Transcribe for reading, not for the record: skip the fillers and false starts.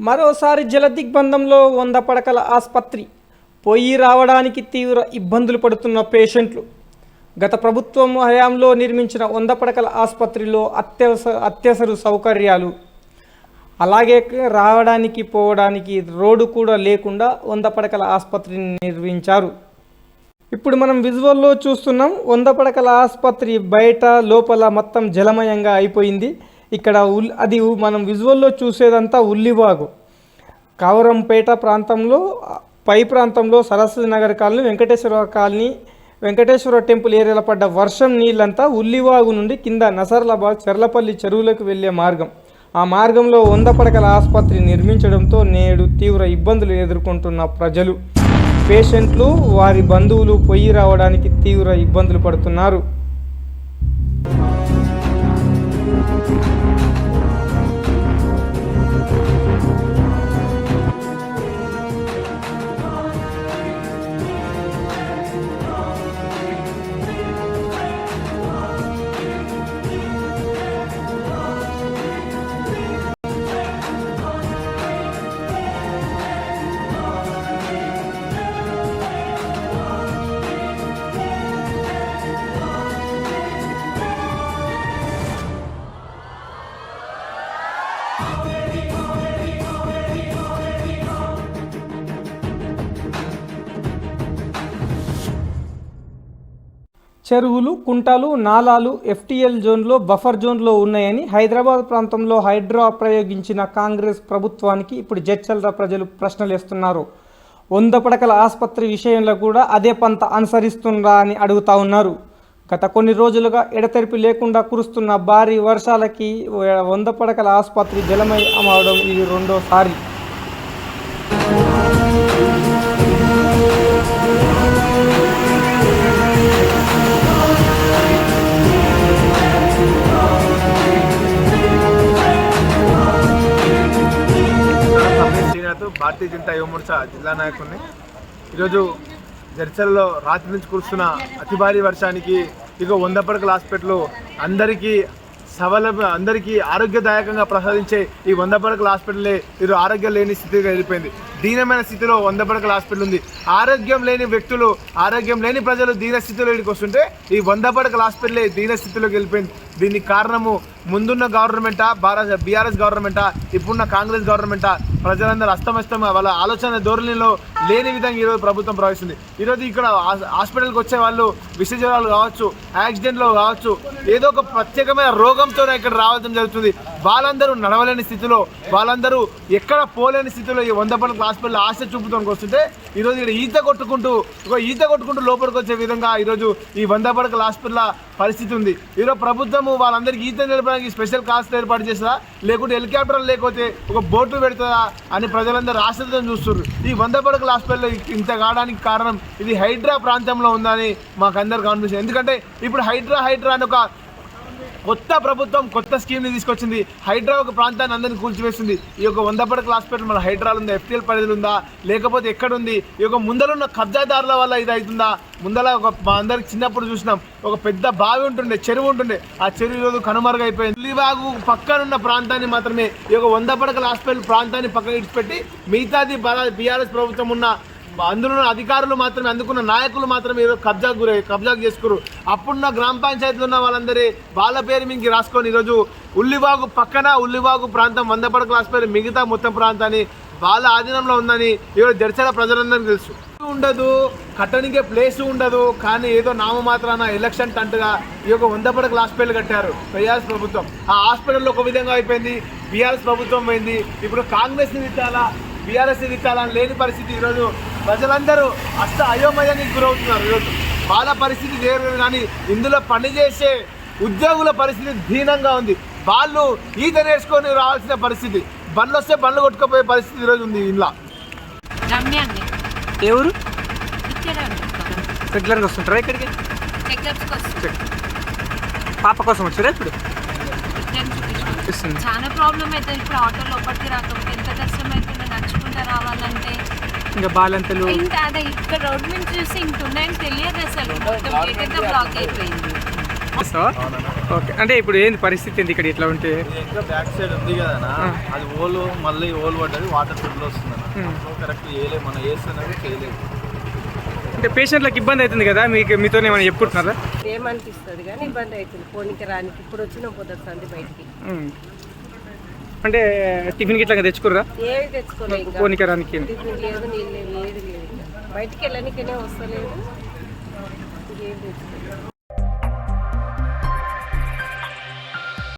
మరోసారి జలదిగ్బంధంలో 100 పడకల ఆసుపత్రి పోయి రావడానికి తీవ్ర ఇబ్బందులు పడుతున్న పేషెంట్లు. గత ప్రభుత్వం హయాంలో నిర్మించిన 100 పడకల ఆసుపత్రిలో అత్యవసర సౌకర్యాలు, అలాగే రావడానికి పోవడానికి రోడ్డు కూడా లేకుండా 100 పడకల ఆసుపత్రిని నిర్మించారు. ఇప్పుడు మనం విజువల్లో చూస్తున్నాం. 100 పడకల ఆసుపత్రి బయట లోపల మొత్తం జలమయంగా అయిపోయింది. ఇక్కడ అది మనం విజువల్లో చూసేదంతా ఉల్లివాగు, కావరంపేట ప్రాంతంలో పై ప్రాంతంలో Saraswati Nagar colony, Venkateswara colony, Venkateswara temple ఏరియాలో పడ్డ వర్షం నీళ్ళంతా ఉల్లివాగు నుండి కింద నసర్లాబాద్ చెర్లపల్లి చెరువులకు వెళ్ళే మార్గం. ఆ మార్గంలో 100 పడకల ఆసుపత్రి నిర్మించడంతో నేడు తీవ్ర ఇబ్బందులు ఎదుర్కొంటున్న ప్రజలు, పేషెంట్లు, వారి బంధువులు పోయి రావడానికి తీవ్ర ఇబ్బందులు పడుతున్నారు. చెరువులు, కుంటలు, నాలాలు ఎఫ్టీఎల్ జోన్లో, బఫర్ జోన్లో ఉన్నాయని హైదరాబాద్ ప్రాంతంలో హైడ్రా ప్రయోగించిన కాంగ్రెస్ ప్రభుత్వానికి ఇప్పుడు జడ్చర్ల ప్రజలు ప్రశ్నలేస్తున్నారు. 100 పడకల ఆసుపత్రి విషయంలో కూడా అదే పంత అనుసరిస్తుందా అని అడుగుతా ఉన్నారు. గత కొన్ని రోజులుగా ఎడతెరిపి లేకుండా కురుస్తున్న భారీ వర్షాలకి 100 పడకల ఆసుపత్రి జలమయం అవడం ఇది రెండోసారి. భారతీయ జనతా యువ మోర్చా జిల్లా నాయకుడిని. ఈరోజు జడ్చర్లలో రాత్రి నుంచి కురుస్తున్న అతి భారీ వర్షానికి 100 పడకల హాస్పిటల్ అందరికీ ఆరోగ్యదాయకంగా ప్రసాదించే ఈ 100 పడకల హాస్పిటలే ఈరోజు ఆరోగ్యం లేని స్థితిగా వెళ్ళిపోయింది. దీనమైన స్థితిలో 100 పడకల హాస్పిటల్ ఉంది. ఆరోగ్యం లేని వ్యక్తులు, ఆరోగ్యం లేని ప్రజలు దీన స్థితిలో ఇక్కడికి వస్తుంటే ఈ 100 పడకల హాస్పిటలే దీన స్థితిలోకి వెళ్ళిపోయింది. దీనికి కారణము ముందున్న గవర్నమెంటా, బీఆర్ఎస్ గవర్నమెంటా, ఇప్పుడున్న కాంగ్రెస్ గవర్నమెంటా, ప్రజలందరూ అస్తమస్తం వాళ్ళ ఆలోచన ధోరణిలో లేని విధంగా ఈరోజు ప్రభుత్వం ప్రవహిస్తుంది. ఈరోజు ఇక్కడ హాస్పిటల్కి వచ్చే వాళ్ళు విష జ్వరాలు కావచ్చు, యాక్సిడెంట్లో కావచ్చు, ఏదో ఒక ప్రత్యేకమైన రోగంతో ఇక్కడ రావడం జరుగుతుంది. వాళ్ళందరూ నడవలేని స్థితిలో, వాళ్ళందరూ ఎక్కడ పోలేని స్థితిలో ఈ 100 పడకల హాస్పిటల్ ఆశ చూపుతానికి వస్తుంటే ఈరోజు ఇక్కడ ఈత కొట్టుకుంటూ లోపలికి వచ్చే విధంగా ఈరోజు ఈ 100 పడకల హాస్పిటల్ పరిస్థితి ఉంది. ఈరోజు ప్రభుత్వము వాళ్ళందరికీ ఈత నిలపడానికి స్పెషల్ కాస్ట్ ఏర్పాటు చేస్తుందా, లేకుంటే హెలికాప్టర్ లేకపోతే ఒక బోటు పెడుతుందా అని ప్రజలందరూ ఆశతో చూస్తున్నారు. ఈ 100 పడకల హాస్పిటల్ ఇంత కావడానికి కారణం ఇది హైడ్రా ప్రాంతంలో ఉందని మాకందరికి అనిపిస్తుంది. ఎందుకంటే ఇప్పుడు హైడ్రా అని ఒక కొత్త ప్రభుత్వం కొత్త స్కీమ్ని తీసుకొచ్చింది. హైడ్రా ఒక ప్రాంతాన్ని అందరినీ కూల్చివేస్తుంది. ఈ యొక్క 100 పడకల హాస్పిటల్ మన హైడ్రాలు ఉందా, ఎఫ్టీఎల్ పరిధిలో ఉందా, లేకపోతే ఎక్కడుంది? ఈ యొక్క ముందరున్న కబ్జాదారుల వల్ల ఇది అవుతుందా? ముందర మా అందరికి చిన్నప్పుడు చూసినాం, ఒక పెద్ద బావి ఉంటుండే, చెరువు ఉంటుండే. ఆ చెరువు ఈరోజు కనుమరుగైపోయింది. ఉల్లివాగు పక్కనున్న ప్రాంతాన్ని మాత్రమే, ఈ యొక్క 100 పడకల హాస్పిటల్ ప్రాంతాన్ని పక్కన ఇడిచిపెట్టి మిగతాది బీఆర్ఎస్ ప్రభుత్వం ఉన్న అందులో అధికారులు మాత్రమే, అందుకున్న నాయకులు మాత్రమే ఈరోజు కబ్జాకు చేసుకున్నారు. అప్పుడున్న గ్రామ పంచాయతీలు ఉన్న వాళ్ళందరి వాళ్ళ పేరు మీకు రాసుకొని ఈరోజు ఉల్లివాగు ప్రాంతం 100 పడకల హాస్పిటల్ మిగతా మొత్తం ప్రాంతాన్ని వాళ్ళ ఆధీనంలో ఉందని ఈరోజు జడ్చర్ల ప్రజలందరికీ తెలుసు. ఉండదు, కట్టడానికే ప్లేస్ ఉండదు, కానీ ఏదో నామమాత్రాన ఎలక్షన్ టంట్గా ఈ యొక్క 100 పడకల హాస్పిటల్ కట్టారు బీఆర్ఎస్ ప్రభుత్వం. ఆ హాస్పిటల్లో ఒక విధంగా అయిపోయింది, బీఆర్ఎస్ ప్రభుత్వం పోయింది. ఇప్పుడు కాంగ్రెస్ని తిట్టాలా, బీఆర్ఎస్ని తిట్టాలని లేని పరిస్థితి. ఈరోజు ప్రజలందరూ అయోమయానికి గురవుతున్నారు. ఈరోజు వాళ్ళ పరిస్థితి వేరు, కానీ ఇందులో పనిచేసే ఉద్యోగుల పరిస్థితి దీనంగా ఉంది. వాళ్ళు ఈత నేర్చుకొని రావాల్సిన పరిస్థితి, బండ్లు వస్తే బండ్లు కొట్టుకుపోయే పరిస్థితి ఈరోజు ఉంది. ఇంట్లో ఎవరు రెగ్యులర్గా వస్తుంటారా ఇక్కడికి? పాప కోసం వచ్చారా? ఇప్పుడు చాలా ప్రాబ్లం అవుతుంది. ఇప్పుడు ఆటో లోపలికి రాకపోతే ఎంత కష్టం అవుతుంది, నడుచుకుంటూ రావాలంటే. ఇంకా బాలంతలు అదే ఇక్కడ రోడ్ నుంచి చూసి ఇంకున్నాయని తెలియదు అసలు. మొత్తం గేట్ అంతా బ్లాక్ అయిపోయింది. చేస్తావా? ఓకే, అంటే ఇప్పుడు ఏంది పరిస్థితి ఏంది ఇక్కడ ఇట్లా ఉంటే? ఇంకా బ్యాక్ సైడ్ ఉంది కదా అది మళ్ళీ ఓల్ పడ్డది, వాటర్ ఫుల్ వస్తుంది కరెక్ట్ చేయలేదు, మనం వేస్తున్నది చేయలేదు. అంటే పేషెంట్లకు ఇబ్బంది అవుతుంది కదా, మీతో ఏమైనా చెప్పుకుంటున్నారా? ఏమనిపిస్తుంది కానీ ఇబ్బంది అవుతుంది పోనీకి రానికి. ఇప్పుడు వచ్చిన పొద్దుతుంది బయటికి. అంటే టిఫిన్ గిట్లా తెచ్చుకుర్రా? ఏవి తెచ్చుకోలేదు ఇంకా. పోనీకి రానికి టిఫిన్ లేదు, నీళ్ళు లేదు, ఏది లేదు. ఇంకా బయటికి వెళ్ళనికనే వస్తలేదు, ఏం తెచ్చుకోలేదు.